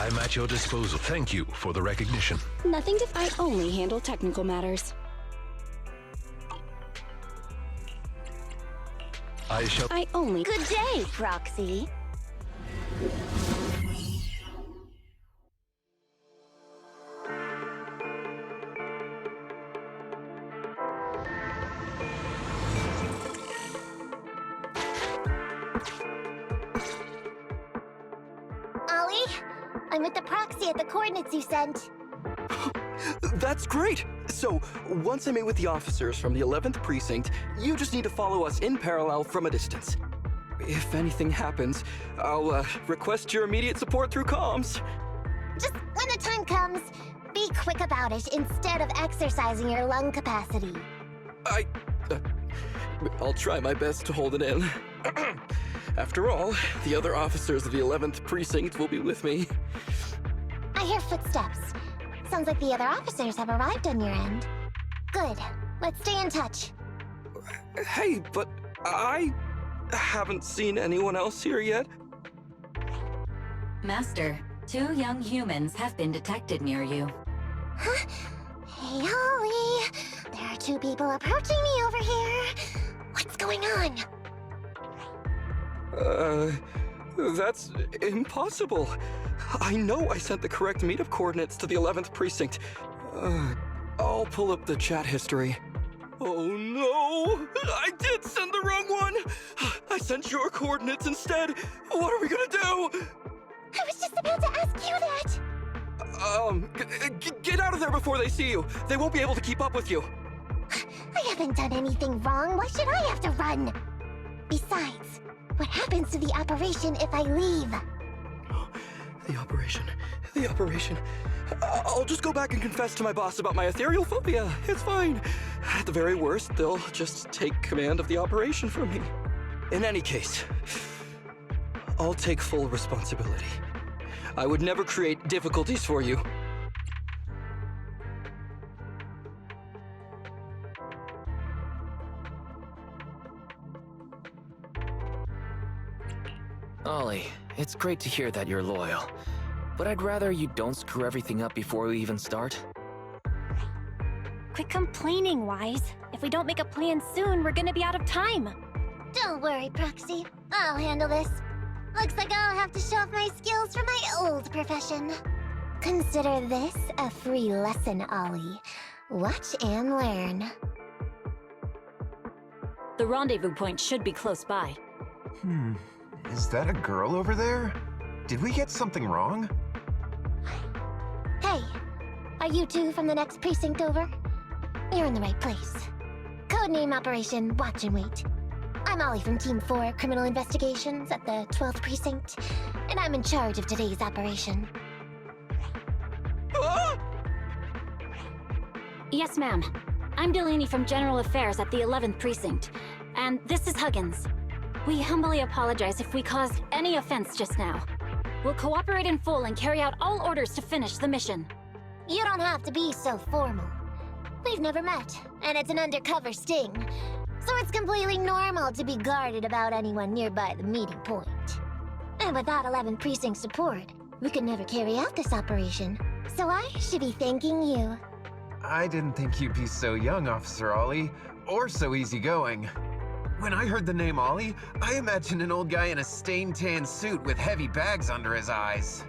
I'm at your disposal. Thank you for the recognition. Nothing to... I only handle technical matters. I shall... I only... Good day, Proxy. Ollie, I'm with the Proxy at the coordinates you sent. That's great! So, once I meet with the officers from the 11th Precinct, you just need to follow us in parallel from a distance. If anything happens, I'll request your immediate support through comms. Just when the time comes, be quick about it instead of exercising your lung capacity. I'll try my best to hold it in. After all, the other officers of the 11th Precinct will be with me. I hear footsteps. Sounds like the other officers have arrived on your end. Good. Let's stay in touch. Hey, but I haven't seen anyone else here yet. Master, 2 young humans have been detected near you. Huh? Hey, Ollie. There are 2 people approaching me over here. What's going on? That's impossible. I know I sent the correct meetup coordinates to the 11th Precinct. I'll pull up the chat history. Oh no! I did send the wrong one! I sent your coordinates instead! What are we gonna do? I was just about to ask you that! Get out of there before they see you! They won't be able to keep up with you! I haven't done anything wrong. Why should I have to run? Besides, what happens to the operation if I leave? The operation. I'll just go back and confess to my boss about my ethereal phobia. It's fine. At the very worst, they'll just take command of the operation from me. In any case, I'll take full responsibility. I would never create difficulties for you. Ollie, it's great to hear that you're loyal. But I'd rather you don't screw everything up before we even start. Quit complaining, Wise. If we don't make a plan soon, we're gonna be out of time. Don't worry, Proxy. I'll handle this. Looks like I'll have to show off my skills from my old profession. Consider this a free lesson, Ollie. Watch and learn. The rendezvous point should be close by. Is that a girl over there? Did we get something wrong? Hey, are you 2 from the next precinct over? You're in the right place. Codename Operation Watch and Wait. I'm Ollie from Team 4 Criminal Investigations at the 12th Precinct, and I'm in charge of today's operation. Yes, ma'am. I'm Delaney from General Affairs at the 11th Precinct, and this is Huggins. We humbly apologize if we caused any offense just now. We'll cooperate in full and carry out all orders to finish the mission. You don't have to be so formal. We've never met, and it's an undercover sting. So it's completely normal to be guarded about anyone nearby the meeting point. And without 11th Precinct support, we could never carry out this operation. So I should be thanking you. I didn't think you'd be so young, Officer Ollie, or so easygoing. When I heard the name Ollie, I imagined an old guy in a stained tan suit with heavy bags under his eyes.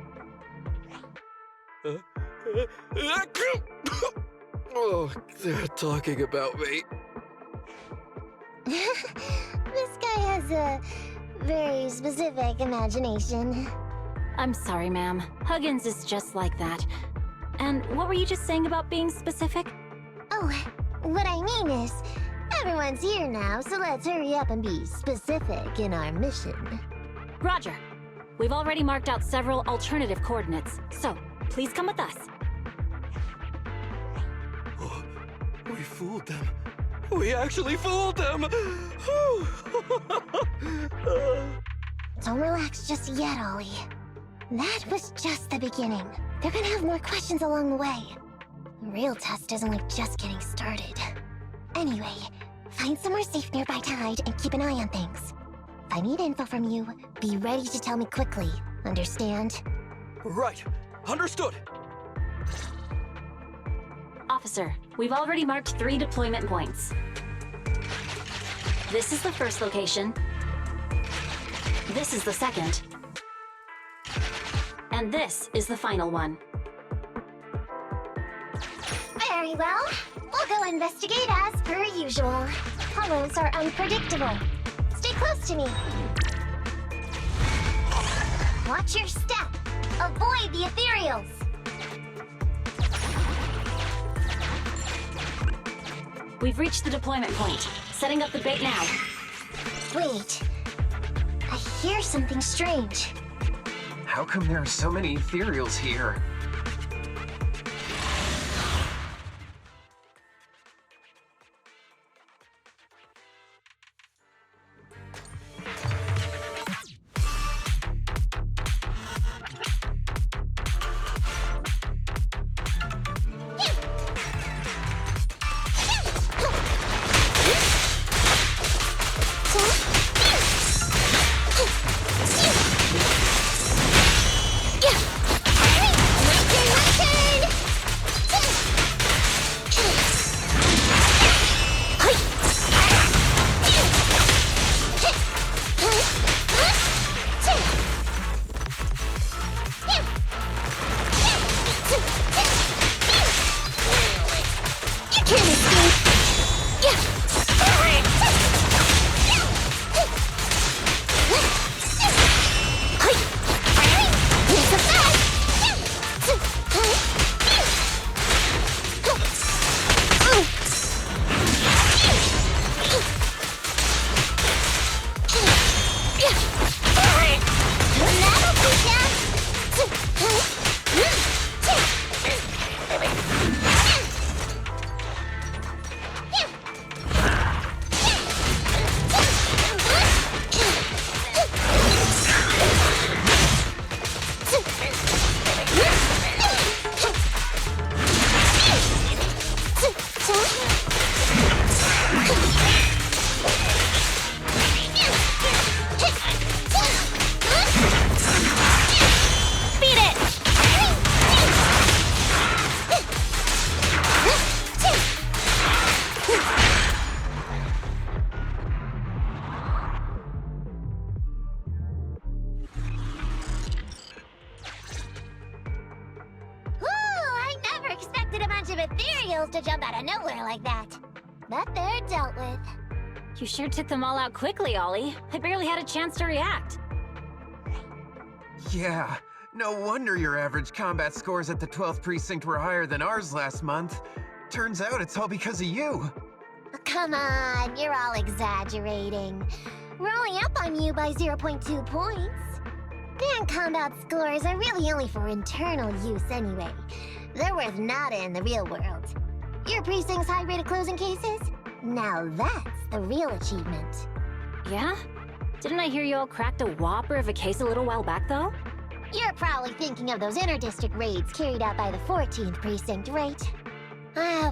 Oh, they're talking about me. This guy has a very specific imagination. I'm sorry, ma'am. Huggins is just like that. And what were you just saying about being specific? Oh, what I mean is, everyone's here now, so let's hurry up and be specific in our mission. Roger. We've already marked out several alternative coordinates, so please come with us. Oh, we fooled them. We actually fooled them! Don't relax just yet, Ollie. That was just the beginning. They're gonna have more questions along the way. The real test isn't like just getting started. Anyway, find somewhere safe nearby to hide and keep an eye on things. If I need info from you, be ready to tell me quickly. Understand? Right. Understood. Officer, we've already marked 3 deployment points. This is the first location. This is the second. And this is the final one. Very well. We'll go investigate as per usual. Hollows are unpredictable. Stay close to me. Watch your step. Avoid the ethereals. We've reached the deployment point. Setting up the bait now. Wait. I hear something strange. How come there are so many ethereals here? To jump out of nowhere like that. But they're dealt with. You sure took them all out quickly, Ollie. I barely had a chance to react. Yeah, no wonder your average combat scores at the 12th precinct were higher than ours last month. Turns out it's all because of you. Come on, you're all exaggerating. We're only up on you by 0.2 points. And combat scores are really only for internal use anyway. They're worth nada in the real world. Your precinct's high rate of closing cases? Now that's the real achievement. Yeah? Didn't I hear you all cracked a whopper of a case a little while back, though? You're probably thinking of those inter-district raids carried out by the 14th precinct, right?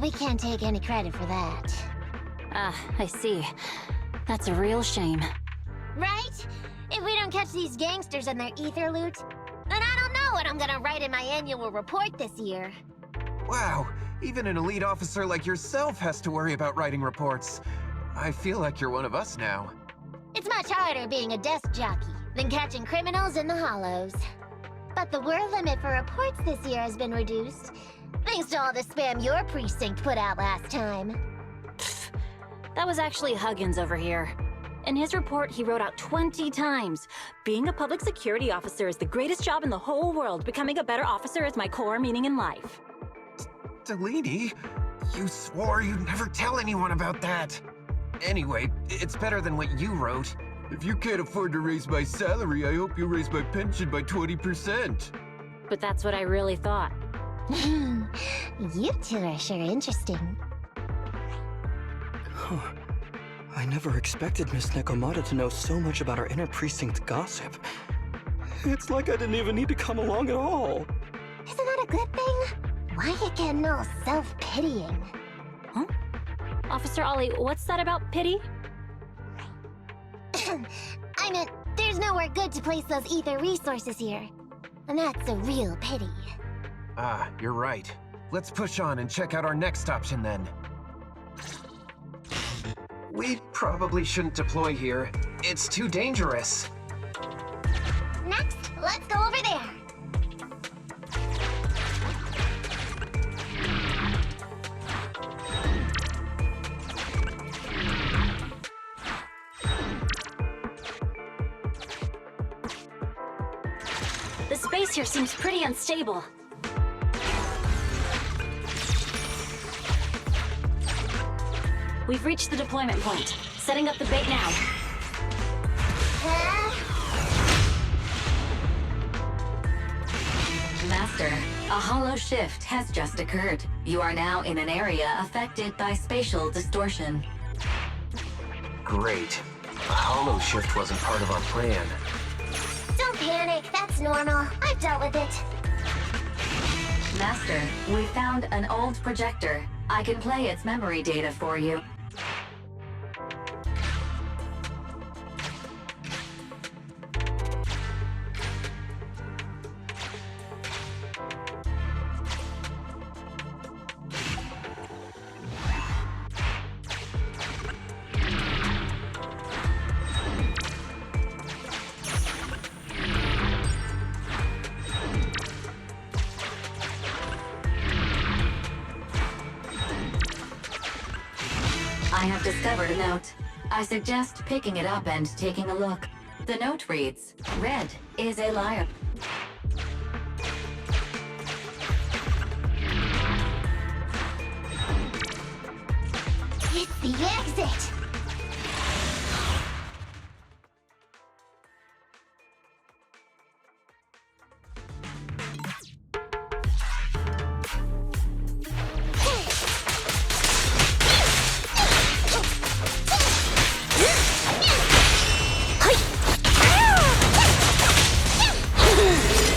We can't take any credit for that. I see. That's a real shame. Right? If we don't catch these gangsters and their ether loot, then I don't know what I'm gonna write in my annual report this year. Wow, even an elite officer like yourself has to worry about writing reports. I feel like you're one of us now. It's much harder being a desk jockey than catching criminals in the hollows. But the word limit for reports this year has been reduced, thanks to all the spam your precinct put out last time. That was actually Huggins over here. In his report, he wrote out 20 times. Being a public security officer is the greatest job in the whole world. Becoming a better officer is my core meaning in life. Delaney, you swore you'd never tell anyone about that. Anyway, it's better than what you wrote. If you can't afford to raise my salary, I hope you raise my pension by 20%. But that's what I really thought. You two are sure interesting. I never expected Miss Nekomata to know so much about our inter-precinct gossip. It's like I didn't even need to come along at all. Isn't that a good thing? Why you getting all self-pitying? Huh? Officer Ollie, what's that about pity? I meant, there's nowhere good to place those ether resources here. And that's a real pity. Ah, you're right. Let's push on and check out our next option then. We probably shouldn't deploy here. It's too dangerous. Next, let's go over there. The space here seems pretty unstable. We've reached the deployment point. Setting up the bait now. Master, a hollow shift has just occurred. You are now in an area affected by spatial distortion. Great. A hollow shift wasn't part of our plan. Don't panic, that's normal. I've dealt with it. Master, we found an old projector. I can play its memory data for you. I have discovered a note. I suggest picking it up and taking a look. The note reads, "Red is a liar." It's the exit!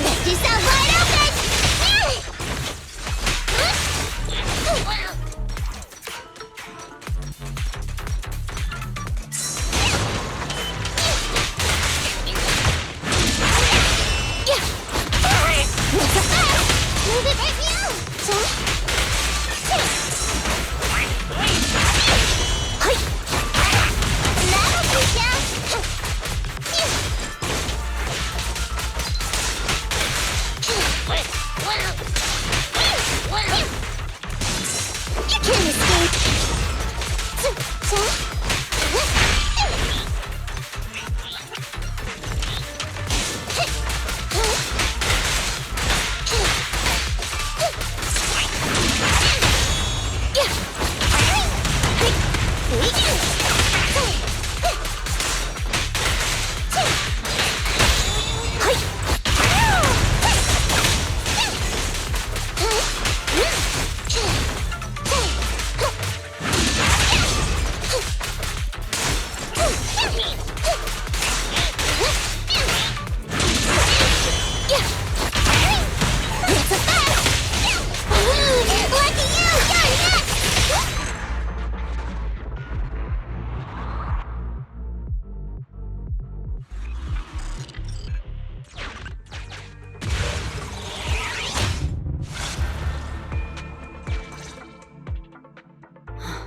Left yourself wide open! Move it right now! That'll teach ya! You can't escape!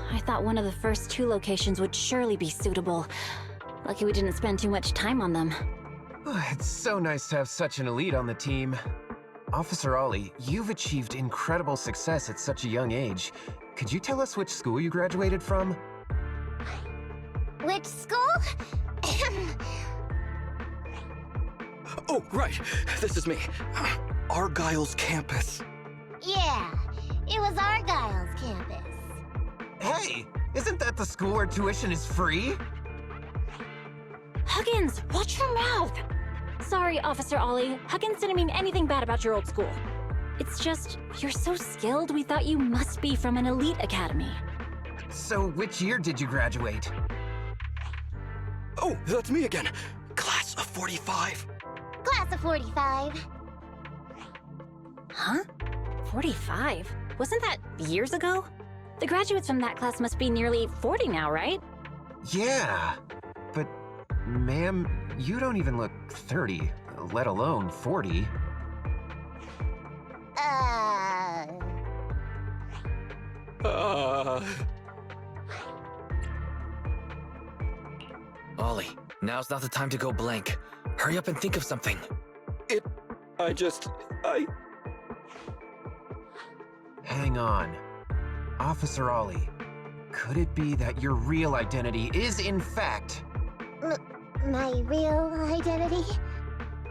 I thought one of the first two locations would surely be suitable. Lucky we didn't spend too much time on them. It's so nice to have such an elite on the team. Officer Ollie, you've achieved incredible success at such a young age. Could you tell us which school you graduated from? Which school? Oh, right. This is me. Argyle's campus. Yeah, it was Argyle's campus. Hey, isn't that the school where tuition is free? Huggins, watch your mouth! Sorry, Officer Ollie. Huggins didn't mean anything bad about your old school. It's just, you're so skilled, we thought you must be from an elite academy. So which year did you graduate? Oh, that's me again. Class of 45. Class of 45. Huh? 45? Wasn't that years ago? The graduates from that class must be nearly 40 now, right? Yeah, but ma'am, you don't even look 30, let alone 40. Ollie, now's not the time to go blank. Hurry up and think of something. Hang on. Officer Ollie, could it be that your real identity is, in fact, My real identity?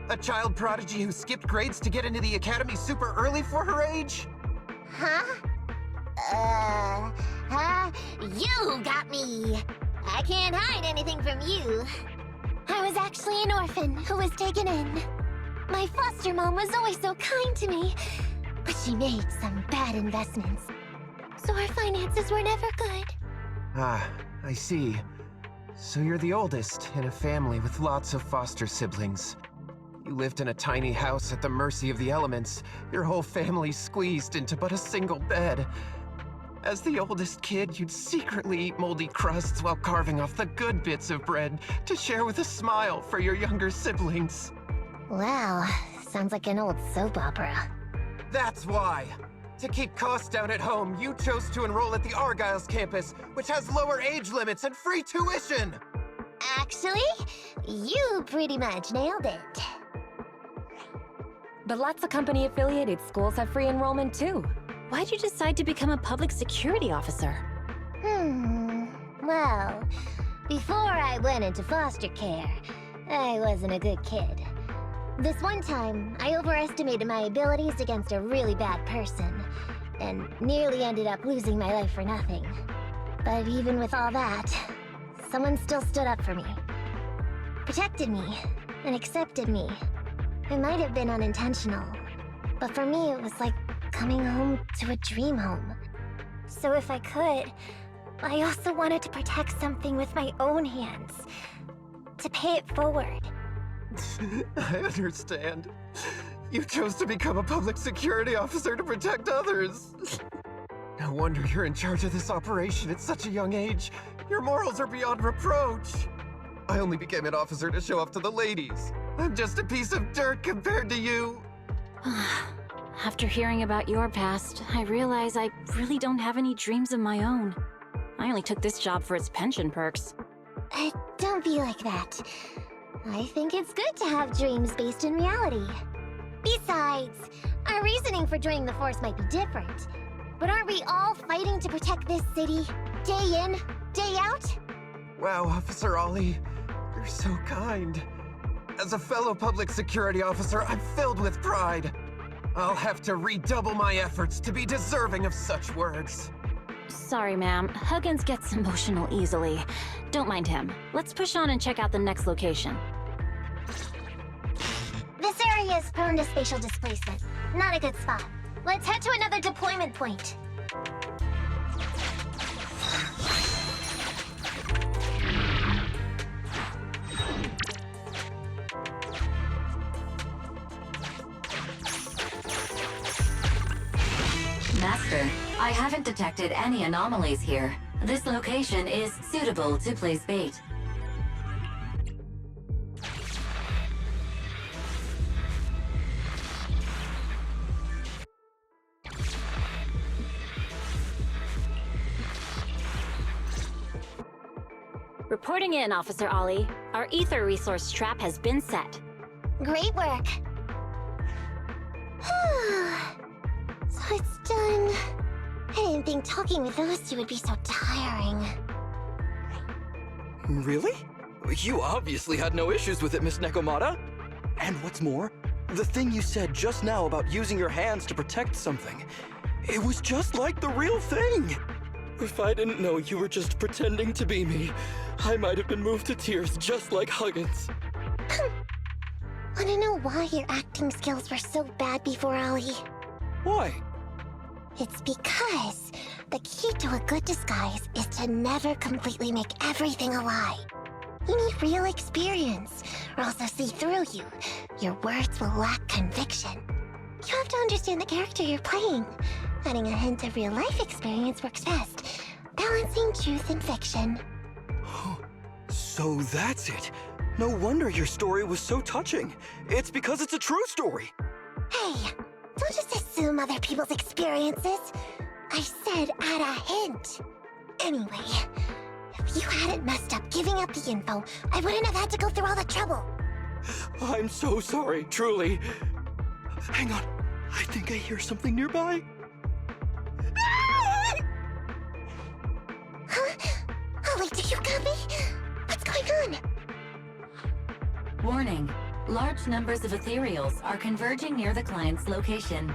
a child prodigy who skipped grades to get into the academy super early for her age? Huh? You got me! I can't hide anything from you. I was actually an orphan who was taken in. My foster mom was always so kind to me, but she made some bad investments. So our finances were never good. Ah, I see. So you're the oldest in a family with lots of foster siblings. You lived in a tiny house at the mercy of the elements, your whole family squeezed into but a single bed. As the oldest kid, you'd secretly eat moldy crusts while carving off the good bits of bread to share with a smile for your younger siblings. Wow, sounds like an old soap opera. That's why! To keep costs down at home, you chose to enroll at the Argyle's campus, which has lower age limits and free tuition! Actually, you pretty much nailed it. But lots of company-affiliated schools have free enrollment too. Why'd you decide to become a public security officer? Well, before I went into foster care, I wasn't a good kid. This one time, I overestimated my abilities against a really bad person, and nearly ended up losing my life for nothing. But even with all that, someone still stood up for me. Protected me, and accepted me. It might have been unintentional, but for me it was like coming home to a dream home. So if I could, I also wanted to protect something with my own hands. To pay it forward. I understand. You chose to become a public security officer to protect others. No wonder you're in charge of this operation at such a young age. Your morals are beyond reproach. I only became an officer to show off to the ladies. I'm just a piece of dirt compared to you. After hearing about your past, I realize I really don't have any dreams of my own. I only took this job for its pension perks. Don't be like that. I think it's good to have dreams based in reality. Besides, our reasoning for joining the Force might be different. But aren't we all fighting to protect this city, day in, day out? Wow, Officer Ollie, you're so kind. As a fellow public security officer, I'm filled with pride. I'll have to redouble my efforts to be deserving of such words. Sorry, ma'am. Huggins gets emotional easily. Don't mind him. Let's push on and check out the next location. This area is prone to spatial displacement. Not a good spot. Let's head to another deployment point. Master, I haven't detected any anomalies here. This location is suitable to place bait. Reporting in, Officer Ollie. Our ether resource trap has been set. Great work. So it's done. I didn't think talking with those two would be so tiring. Really? You obviously had no issues with it, Miss Nekomata. And what's more, the thing you said just now about using your hands to protect something, it was just like the real thing. If I didn't know you were just pretending to be me, I might have been moved to tears just like Huggins. Wanna know why your acting skills were so bad before, Ollie? Why? It's because the key to a good disguise is to never completely make everything a lie. You need real experience, or else they'll see through you. Your words will lack conviction. You have to understand the character you're playing. Adding a hint of real-life experience works best, balancing truth and fiction. So that's it. No wonder your story was so touching. It's because it's a true story. Hey, don't just assume other people's experiences. I said add a hint. Anyway, if you hadn't messed up giving up the info, I wouldn't have had to go through all the trouble. I'm so sorry, truly. Hang on. I think I hear something nearby. Huh? Ollie, do you got me? What's going on? Warning. Large numbers of ethereals are converging near the client's location.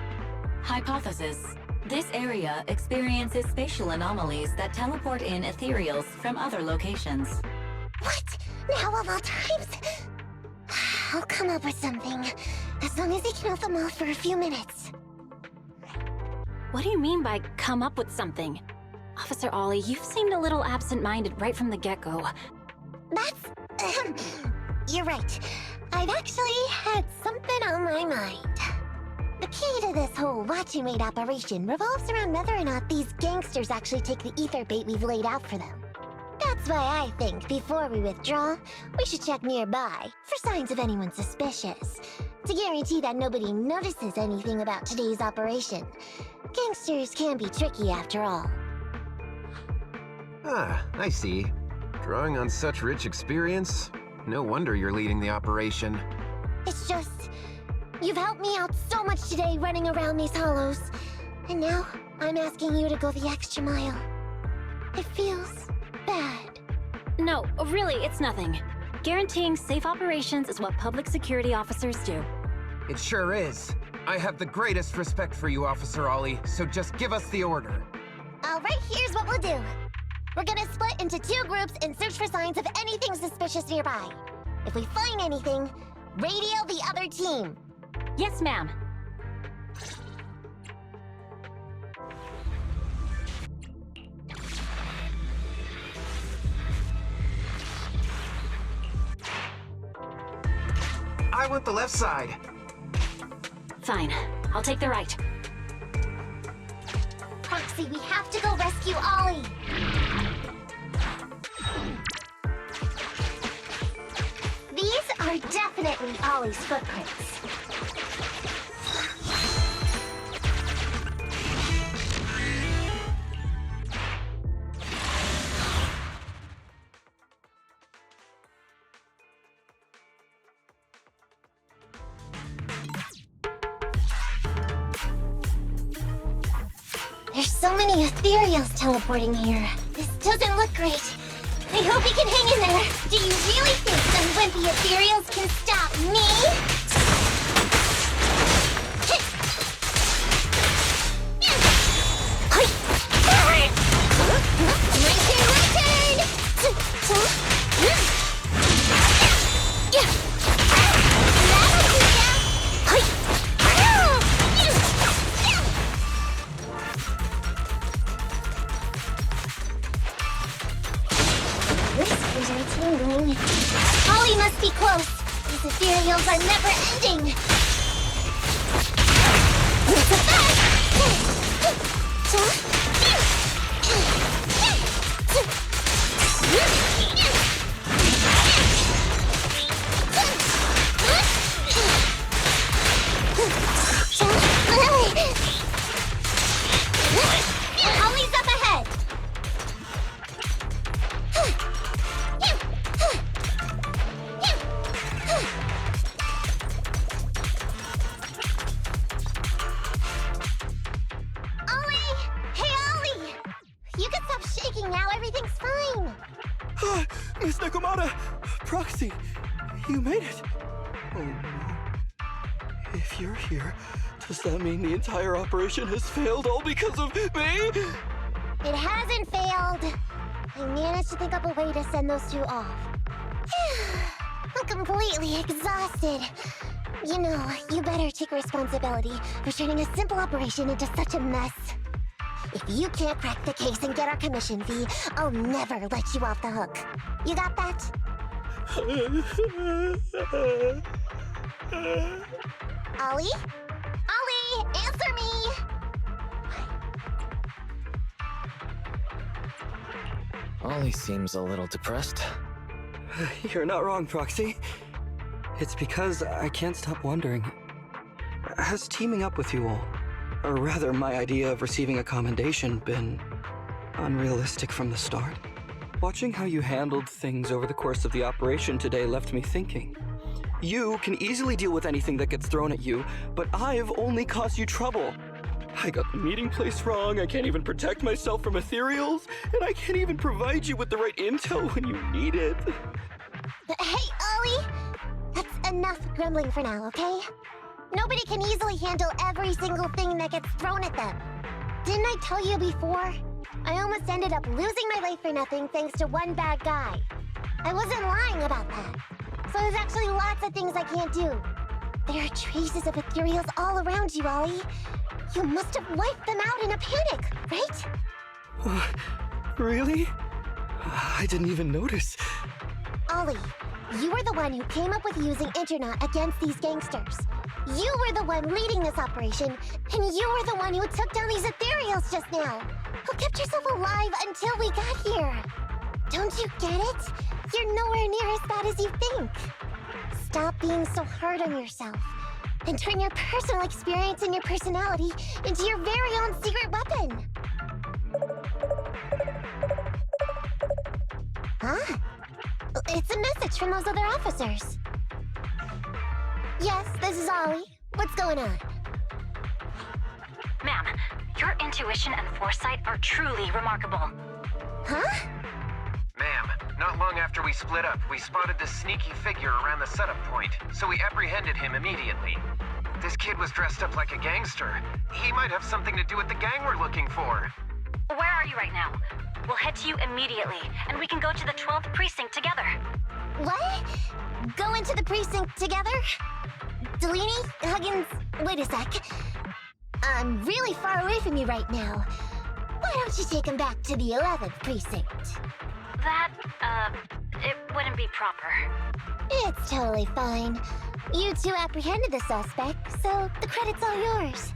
Hypothesis. This area experiences spatial anomalies that teleport in ethereals from other locations. What? Now of all times? I'll come up with something. As long as he can hold them all for a few minutes. What do you mean by come up with something? Officer Ollie, you've seemed a little absent-minded right from the get-go. That's... You're right. I've actually had something on my mind. The key to this whole watch and wait operation revolves around whether or not these gangsters actually take the ether bait we've laid out for them. That's why I think before we withdraw, we should check nearby for signs of anyone suspicious, to guarantee that nobody notices anything about today's operation. Gangsters can be tricky after all. Ah, I see. Drawing on such rich experience, no wonder you're leading the operation. It's just, you've helped me out so much today running around these hollows, and now I'm asking you to go the extra mile. It feels bad. No, really, it's nothing. Guaranteeing safe operations is what public security officers do. It sure is. I have the greatest respect for you, Officer Ollie, so just give us the order. Alright, here's what we'll do. We're gonna split into 2 groups and search for signs of anything suspicious nearby. If we find anything, radio the other team. Yes, ma'am. I want the left side. Fine. I'll take the right. Proxy, we have to go rescue Ollie. These are definitely Ollie's footprints. There's so many ethereals teleporting here. This doesn't look great. I hope he can hang in there. Do you really think some wimpy ethereals can stop me? My turn! Whiskers are tingling. Ollie must be close. These ethereals are never ending. It's a Ollie's up ahead. Now everything's fine. Miss Nekomata! Proxy! You made it! Oh no. If you're here, does that mean the entire operation has failed all because of me? It hasn't failed. I managed to think up a way to send those 2 off. I'm completely exhausted. You know, you better take responsibility for turning a simple operation into such a mess. If you can't crack the case and get our commission fee, I'll never let you off the hook. You got that? Ollie? Ollie, answer me! Ollie seems a little depressed. You're not wrong, Proxy. It's because I can't stop wondering, has teaming up with you all or rather my idea of receiving a commendation, been unrealistic from the start? Watching how you handled things over the course of the operation today left me thinking. You can easily deal with anything that gets thrown at you, but I've only caused you trouble. I got the meeting place wrong, I can't even protect myself from ethereals, and I can't even provide you with the right intel when you need it. Hey, Ollie! That's enough grumbling for now, okay? Nobody can easily handle every single thing that gets thrown at them. Didn't I tell you before? I almost ended up losing my life for nothing thanks to one bad guy. I wasn't lying about that. So there's actually lots of things I can't do. There are traces of ethereals all around you, Ollie. You must have wiped them out in a panic, right? Really? I didn't even notice. Ollie, you were the one who came up with using Internet against these gangsters. You were the one leading this operation, and you were the one who took down these ethereals just now. Who kept yourself alive until we got here. Don't you get it? You're nowhere near as bad as you think. Stop being so hard on yourself, and turn your personal experience and your personality into your very own secret weapon. Huh? It's a message from those other officers. Yes, this is Ollie. What's going on? Ma'am, your intuition and foresight are truly remarkable. Huh? Ma'am, not long after we split up, we spotted this sneaky figure around the setup point, so we apprehended him immediately. This kid was dressed up like a gangster. He might have something to do with the gang we're looking for. Where are you right now? We'll head to you immediately, and we can go to the 12th precinct together. What? Go into the precinct together? Delaney? Huggins? Wait a sec. I'm really far away from you right now. Why don't you take him back to the 11th precinct? That, it wouldn't be proper. It's totally fine. You two apprehended the suspect, so the credit's all yours.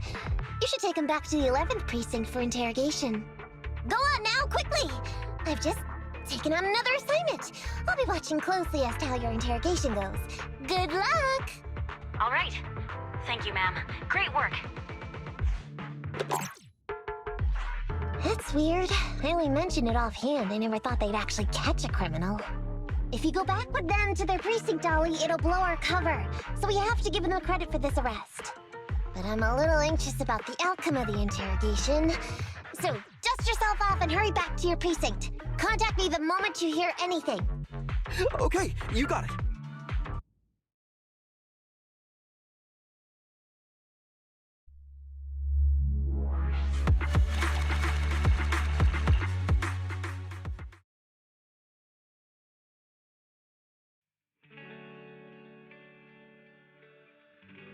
You should take him back to the 11th precinct for interrogation. Go on now, quickly! I've just taken on another assignment. I'll be watching closely as to how your interrogation goes. Good luck! All right. Thank you, ma'am. Great work. That's weird. I only mentioned it offhand. I never thought they'd actually catch a criminal. If you go back with them to their precinct, Ollie, it'll blow our cover. So we have to give them the credit for this arrest. But I'm a little anxious about the outcome of the interrogation. So dust yourself off and hurry back to your precinct. Contact me the moment you hear anything. Okay, you got it.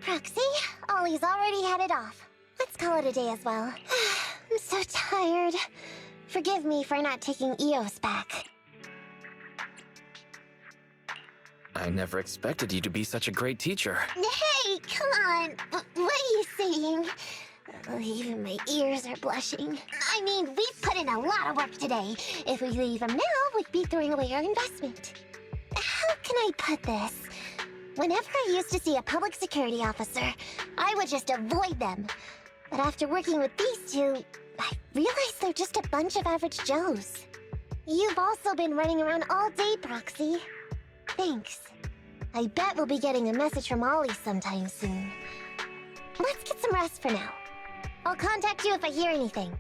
Proxy, Ollie's already headed off. Let's call it a day as well. I'm so tired. Forgive me for not taking EOS back. I never expected you to be such a great teacher. Hey, come on. What are you saying? Even my ears are blushing. I mean, we've put in a lot of work today. If we leave them now, we'd be throwing away our investment. How can I put this? Whenever I used to see a public security officer, I would just avoid them. But after working with these two, I realized they're just a bunch of average Joes. You've also been running around all day, Proxy. Thanks. I bet we'll be getting a message from Ollie sometime soon. Let's get some rest for now. I'll contact you if I hear anything.